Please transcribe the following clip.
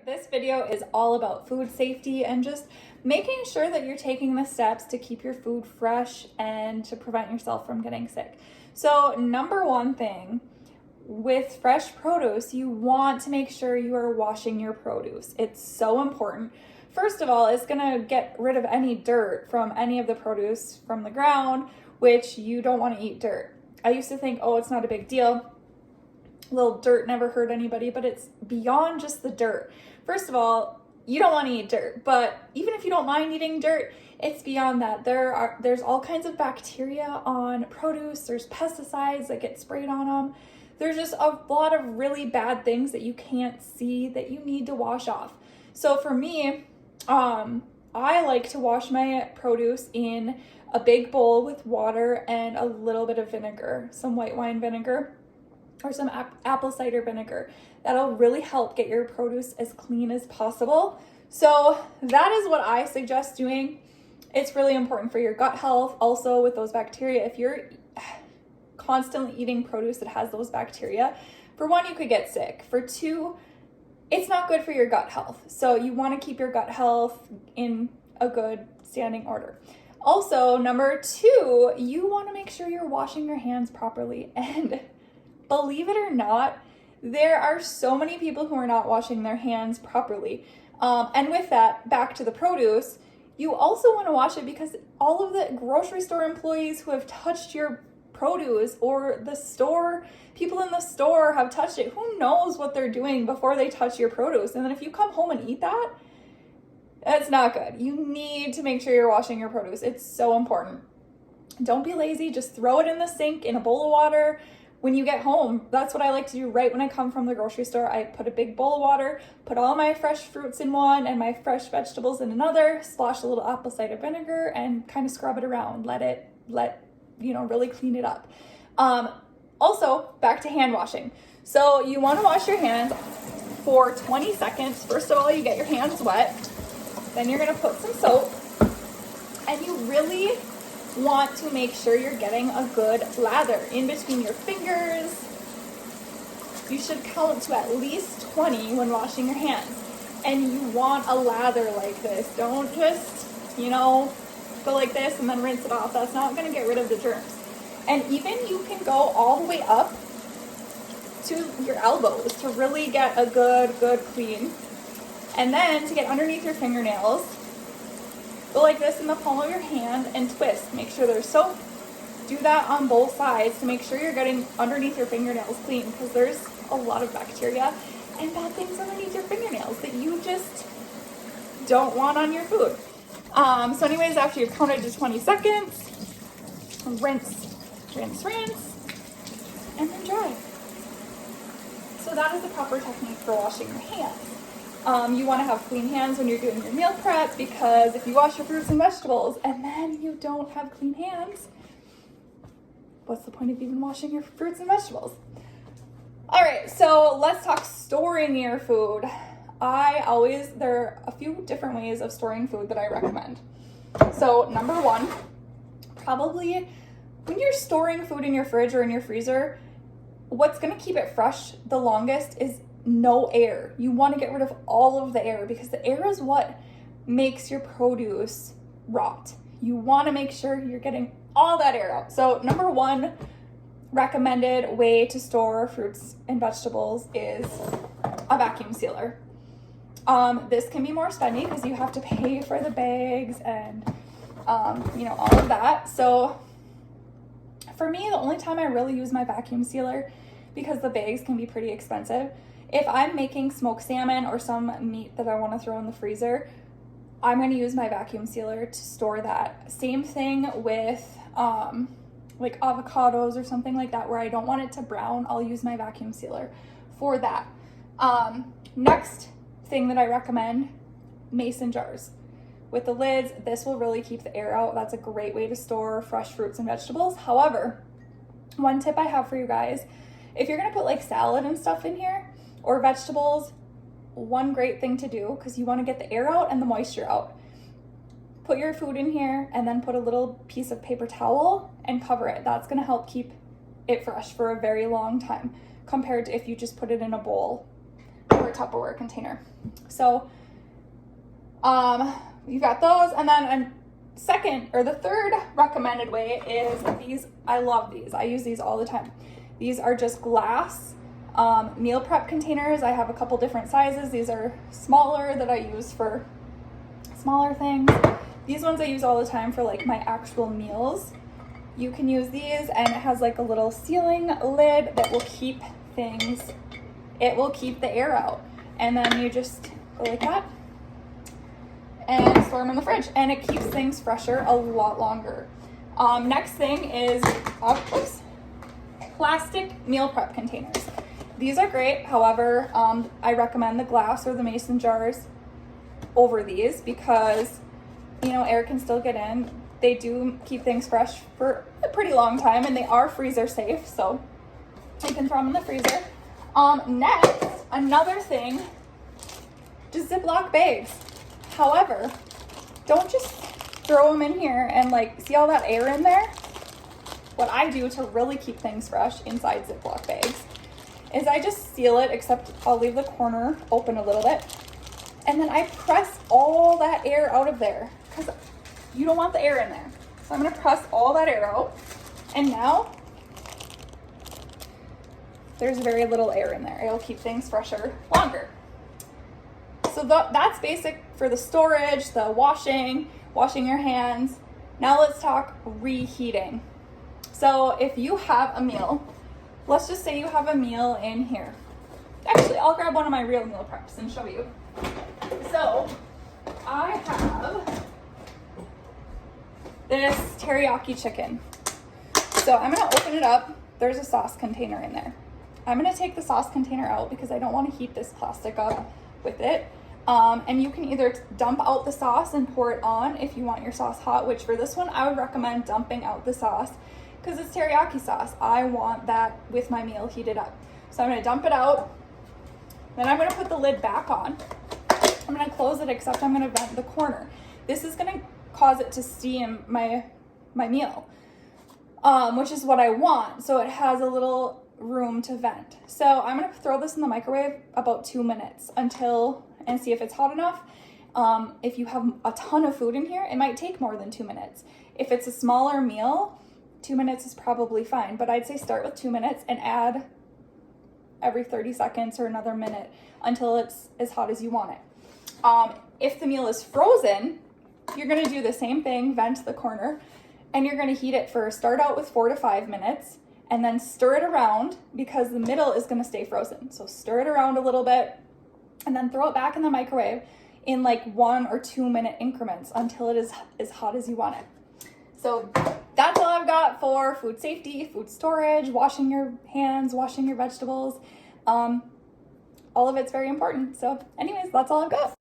This video is all about food safety and just making sure that you're taking the steps to keep your food fresh and to prevent yourself from getting sick. So number one thing with fresh produce, you want to make sure you are washing your produce. It's so important. First of all, it's gonna get rid of any dirt from any of the produce from the ground, which you don't want to eat dirt. I used to think, oh, it's not a big deal. Little dirt never hurt anybody, but it's beyond just the dirt. First of all, you don't want to eat dirt, but even if you don't mind eating dirt, it's beyond that. There's all kinds of bacteria on produce. There's pesticides that get sprayed on them. There's just a lot of really bad things that you can't see that you need to wash off. So for me, I like to wash my produce in a big bowl with water and a little bit of vinegar, some white wine vinegar or some apple cider vinegar. That'll really help get your produce as clean as possible. So that is what I suggest doing. It's really important for your gut health. Also with those bacteria, if you're constantly eating produce that has those bacteria, for one, you could get sick. For two, it's not good for your gut health. So you want to keep your gut health in a good standing order. Also, number two, you want to make sure you're washing your hands properly. And believe it or not, there are so many people who are not washing their hands properly. And with that, back to the produce, you also want to wash it because all of the grocery store employees who have touched your produce or the store, people in the store have touched it. Who knows what they're doing before they touch your produce? And then if you come home and eat that, that's not good. You need to make sure you're washing your produce. It's so important. Don't be lazy. Just throw it in the sink in a bowl of water. When you get home, that's what I like to do right when I come from the grocery store. I put a big bowl of water, put all my fresh fruits in one and my fresh vegetables in another, splash a little apple cider vinegar and kind of scrub it around. Let really clean it up. Also, back to hand washing. So you want to wash your hands for 20 seconds. First of all, you get your hands wet. Then you're going to put some soap and you really want to make sure you're getting a good lather in between your fingers. You should count to at least 20 when washing your hands. And you want a lather like this. Don't just, go like this and then rinse it off. That's not going to get rid of the germs. And even you can go all the way up to your elbows to really get a good clean. And then to get underneath your fingernails, go like this in the palm of your hand and twist. Make sure there's soap. Do that on both sides to make sure you're getting underneath your fingernails clean because there's a lot of bacteria and bad things underneath your fingernails that you just don't want on your food. So anyways, after you've counted to 20 seconds, rinse, and then dry. So that is the proper technique for washing your hands. You want to have clean hands when you're doing your meal prep because if you wash your fruits and vegetables and then you don't have clean hands, what's the point of even washing your fruits and vegetables? All right, so let's talk storing your food. There are a few different ways of storing food that I recommend. So number one, probably when you're storing food in your fridge or in your freezer, what's going to keep it fresh the longest is no air. You want to get rid of all of the air because the air is what makes your produce rot. You want to make sure you're getting all that air out. So number one recommended way to store fruits and vegetables is a vacuum sealer. This can be more spendy because you have to pay for the bags and all of that. So for me, the only time I really use my vacuum sealer, because the bags can be pretty expensive, if I'm making smoked salmon or some meat that I want to throw in the freezer, I'm going to use my vacuum sealer to store that. Same thing with like avocados or something like that where I don't want it to brown. I'll use my vacuum sealer for that. Next thing that I recommend, mason jars. With the lids, this will really keep the air out. That's a great way to store fresh fruits and vegetables. However, one tip I have for you guys, if you're going to put like salad and stuff in here, or vegetables, one great thing to do, because you want to get the air out and the moisture out. Put your food in here and then put a little piece of paper towel and cover it. That's going to help keep it fresh for a very long time compared to if you just put it in a bowl or Tupperware container. So you've got those, and then the third recommended way is these. I love these. I use these all the time. These are just glass meal prep containers. I have a couple different sizes. These are smaller that I use for smaller things. These ones I use all the time for like my actual meals. You can use these, and it has like a little sealing lid that will keep it will keep the air out. And then you just go like that and store them in the fridge, and it keeps things fresher a lot longer. Next thing is plastic meal prep containers. These are great. However, I recommend the glass or the mason jars over these because, you know, air can still get in. They do keep things fresh for a pretty long time, and they are freezer safe, so you can throw them in the freezer. Next, another thing, just Ziploc bags. However, don't just throw them in here and like, see all that air in there? What I do to really keep things fresh inside Ziploc bags is I just seal it, except I'll leave the corner open a little bit, and then I press all that air out of there because you don't want the air in there. So I'm gonna press all that air out, and now there's very little air in there. It'll keep things fresher longer. So that's basic for the storage, the washing your hands. Now let's talk reheating. So if you have a meal, let's just say you have a meal in here. Actually, I'll grab one of my real meal preps and show you. So I have this teriyaki chicken. So I'm gonna open it up. There's a sauce container in there. I'm gonna take the sauce container out because I don't wanna heat this plastic up with it. And you can either dump out the sauce and pour it on if you want your sauce hot, which for this one, I would recommend dumping out the sauce because it's teriyaki sauce. I want that with my meal heated up. So I'm gonna dump it out. Then I'm gonna put the lid back on. I'm gonna close it, except I'm gonna vent the corner. This is gonna cause it to steam my meal, which is what I want. So it has a little room to vent. So I'm gonna throw this in the microwave about 2 minutes and see if it's hot enough. If you have a ton of food in here, it might take more than 2 minutes. If it's a smaller meal, 2 minutes is probably fine, but I'd say start with 2 minutes and add every 30 seconds or another minute until it's as hot as you want it. If the meal is frozen, you're gonna do the same thing, vent the corner, and you're gonna heat it start out with 4 to 5 minutes, and then stir it around because the middle is gonna stay frozen. So stir it around a little bit, and then throw it back in the microwave in like 1 or 2 minute increments until it is as hot as you want it. So that's all I've got for food safety, food storage, washing your hands, washing your vegetables. All of it's very important. So anyways, that's all I've got.